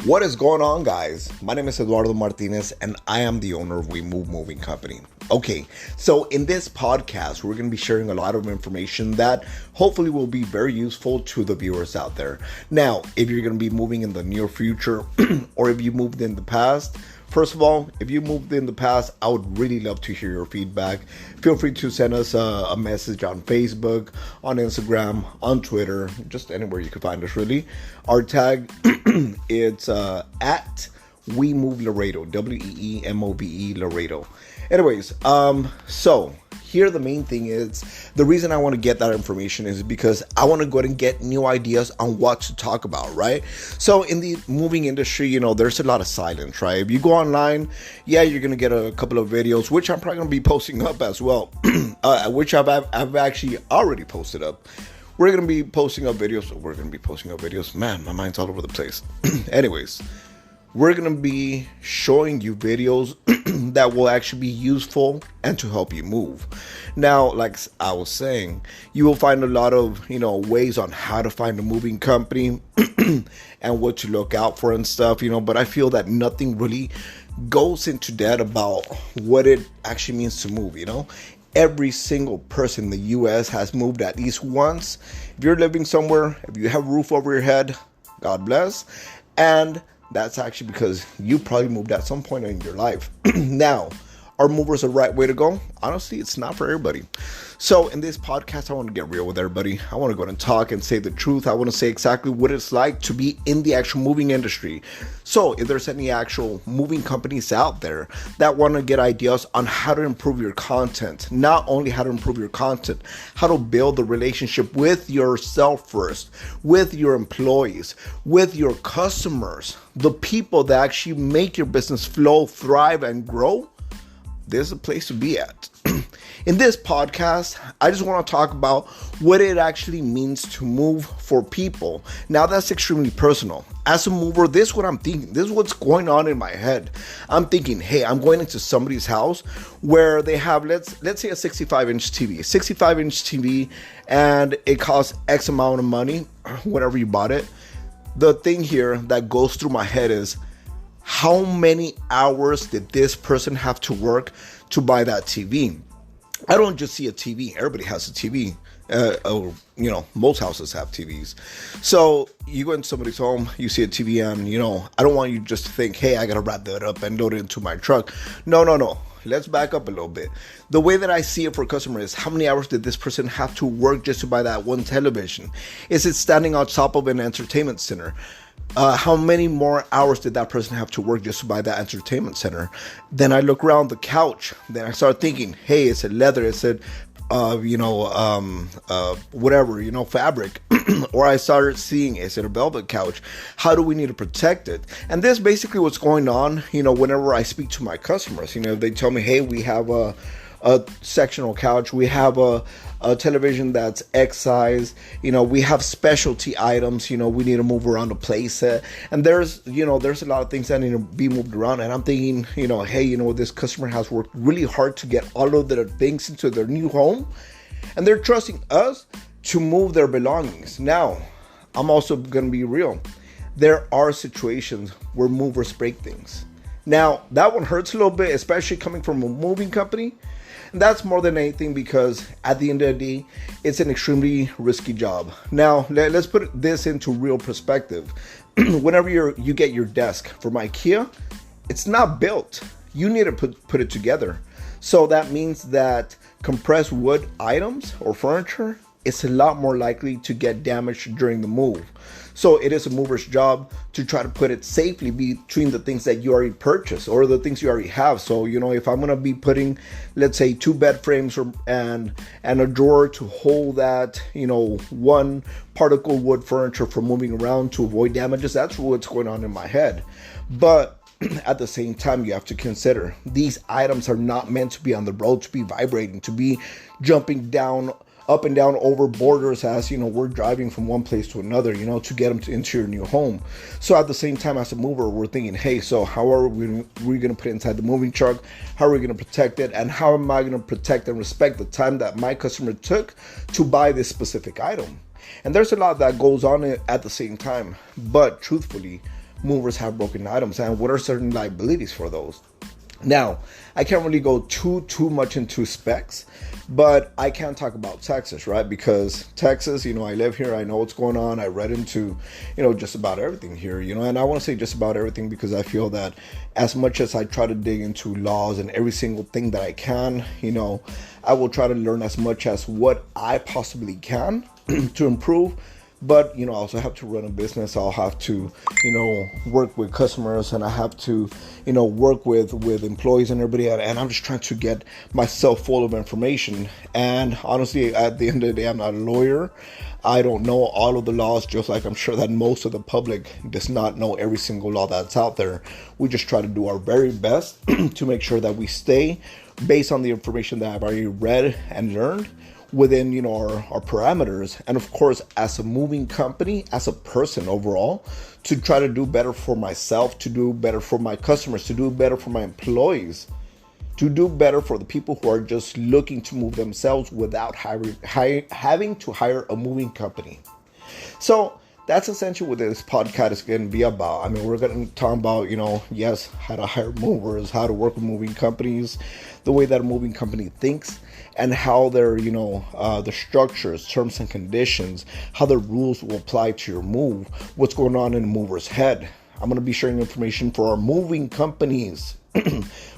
What is going on, guys? My name is Eduardo Martinez and I am the owner of We Move Moving Company. Okay, so in this podcast, we're going to be sharing a lot of information that hopefully will be very useful to the viewers out there. Now, if you're going to be moving in the near future or if you moved in the past, first of all, if you moved in the past, I would really love to hear your feedback. Feel free to send us a message on Facebook, on Instagram, on Twitter, just anywhere you can find us, really. Our tag, it's at We Move Laredo, WEEMOVE Laredo. Anyways, so here the main thing is, the reason I want to get that information is because I want to go ahead and get new ideas on what to talk about, right? So in the moving industry, there's a lot of silence, right? If you go online, yeah, you're going to get a couple of videos, which I'm probably going to be posting up as well, which I've actually already posted up. We're going to be posting up videos. Man, my mind's all over the place. Anyways, we're going to be showing you videos that will actually be useful and to help you move. Now, like I was saying, you will find a lot of, ways on how to find a moving company and what to look out for and stuff, but I feel that nothing really goes into depth about what it actually means to move, Every single person in the U.S. has moved at least once. If you're living somewhere, if you have a roof over your head, God bless. And that's actually because you probably moved at some point in your life. Now, are movers the right way to go? Honestly, it's not for everybody. So in this podcast, I want to get real with everybody. I want to go and talk and say the truth. I want to say exactly what it's like to be in the actual moving industry. So if there's any actual moving companies out there that want to get ideas on how to improve your content, not only how to improve your content, how to build the relationship with yourself first, with your employees, with your customers, the people that actually make your business flow, thrive, and grow, there's a place to be at. In this podcast, I just want to talk about what it actually means to move for people. Now, that's extremely personal. As a mover, this is what I'm thinking. This is what's going on in my head. I'm thinking, hey, I'm going into somebody's house where they have, let's say a 65-inch TV, and it costs X amount of money whenever you bought it. The thing here that goes through my head is, how many hours did this person have to work to buy that TV? I don't just see a TV. Everybody has a TV. Most houses have TVs. So you go into somebody's home, you see a TV, and, I don't want you just to think, hey, I got to wrap that up and load it into my truck. No. Let's back up a little bit. The way that I see it for customers is, how many hours did this person have to work just to buy that one television? Is it standing on top of an entertainment center? How many more hours did that person have to work just to buy that entertainment center? Then I look around the couch. Then I start thinking, hey, is it leather? Is it, whatever, fabric? Or I started seeing, is it a velvet couch? How do we need to protect it? And this is basically what's going on, whenever I speak to my customers. They tell me, hey, we have a sectional couch, we have a television that's X size, we have specialty items, we need to move around the place, and there's a lot of things that need to be moved around, and I'm thinking, hey, this customer has worked really hard to get all of their things into their new home, and they're trusting us to move their belongings. Now, I'm also going to be real. There are situations where movers break things. Now, that one hurts a little bit, especially coming from a moving company. And that's more than anything because at the end of the day, it's an extremely risky job. Now, let's put this into real perspective. Whenever you get your desk from IKEA, it's not built. You need to put it together. So that means that compressed wood items or furniture, it's a lot more likely to get damaged during the move. So it is a mover's job to try to put it safely between the things that you already purchased or the things you already have. So, if I'm going to be putting, let's say, 2 bed frames and a drawer to hold that, one particle wood furniture from moving around to avoid damages, that's what's going on in my head. But at the same time, you have to consider these items are not meant to be on the road, to be vibrating, to be jumping up and down over borders as we're driving from one place to another, to get them into your new home. So at the same time, as a mover, we're thinking, hey, so how are we going to put it inside the moving truck? How are we going to protect it? And how am I going to protect and respect the time that my customer took to buy this specific item? And there's a lot that goes on at the same time. But truthfully, movers have broken items and what are certain liabilities for those. Now, I can't really go too much into specs, but I can talk about Texas, right? Because Texas, I live here, I know what's going on. I read into, just about everything here, and I want to say just about everything because I feel that as much as I try to dig into laws and every single thing that I can, I will try to learn as much as what I possibly can to improve. But, I also have to run a business. I'll have to, work with customers, and I have to, work with employees and everybody. And I'm just trying to get myself full of information. And honestly, at the end of the day, I'm not a lawyer. I don't know all of the laws, just like I'm sure that most of the public does not know every single law that's out there. We just try to do our very best to make sure that we stay based on the information that I've already read and learned within our parameters, and of course as a moving company, as a person overall, to try to do better for myself, to do better for my customers, to do better for my employees, to do better for the people who are just looking to move themselves without having to hire a moving company. So that's essentially what this podcast is going to be about. I mean, we're going to talk about, yes, how to hire movers, how to work with moving companies, the way that a moving company thinks, and how their, the structures, terms and conditions, how the rules will apply to your move, what's going on in a mover's head. I'm going to be sharing information for our moving companies,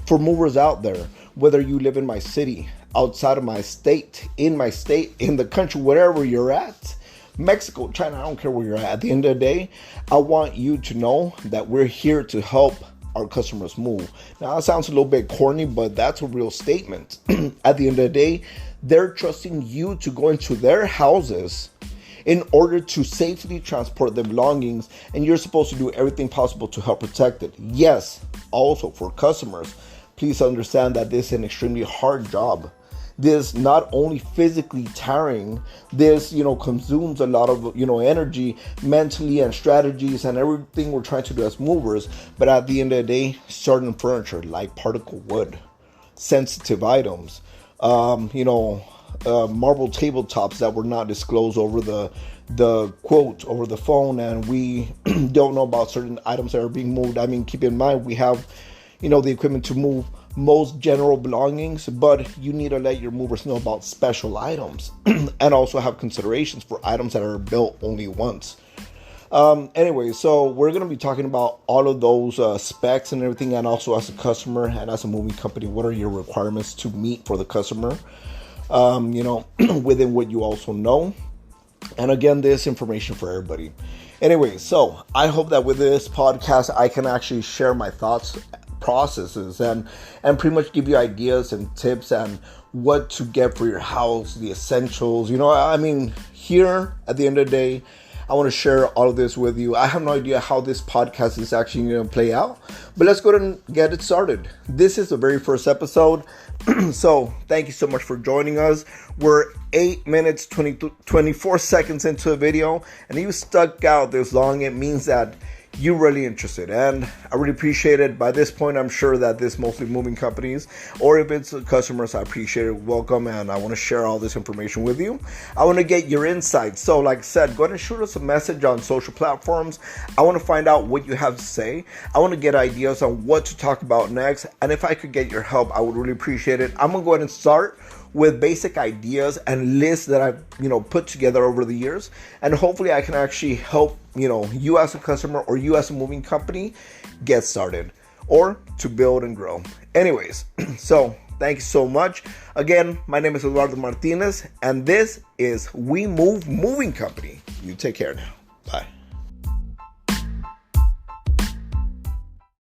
for movers out there, whether you live in my city, outside of my state, in the country, wherever you're at. Mexico, China, I don't care where you're at. At the end of the day, I want you to know that we're here to help our customers move. Now, it sounds a little bit corny, but that's a real statement. At the end of the day, they're trusting you to go into their houses in order to safely transport their belongings, and you're supposed to do everything possible to help protect it. Yes, also for customers, please understand that this is an extremely hard job. This not only physically tiring, this, consumes a lot of, energy mentally and strategies and everything we're trying to do as movers. But at the end of the day, certain furniture like particle wood, sensitive items, marble tabletops that were not disclosed over the quote over the phone, and we don't know about certain items that are being moved. I mean, keep in mind, we have, the equipment to move most general belongings, but you need to let your movers know about special items and also have considerations for items that are built only once. Anyway, so we're going to be talking about all of those specs and everything, and also as a customer and as a moving company, what are your requirements to meet for the customer, within what you also know. And again, this information for everybody. Anyway, so I hope that with this podcast, I can actually share my thoughts, processes, and pretty much give you ideas and tips and what to get for your house, the essentials. Here at the end of the day, I want to share all of this with you. I have no idea how this podcast is actually going to play out, but let's go ahead and get it started. This is the very first episode. So thank you so much for joining us. We're 8 minutes, 24 seconds into the video, and you stuck out this long. It means that you're really interested, and I really appreciate it. By this point, I'm sure that this mostly moving companies, or if it's customers, I appreciate it. Welcome, and I want to share all this information with you. I want to get your insights. So like I said, go ahead and shoot us a message on social platforms. I want to find out what you have to say. I want to get ideas on what to talk about next, and if I could get your help, I would really appreciate it. I'm gonna go ahead and start with basic ideas and lists that I've put together over the years, and hopefully I can actually help you as a customer or you as a moving company get started or to build and grow. Anyways, so thank you so much. Again, my name is Eduardo Martinez, and this is We Move Moving Company. You take care now. Bye.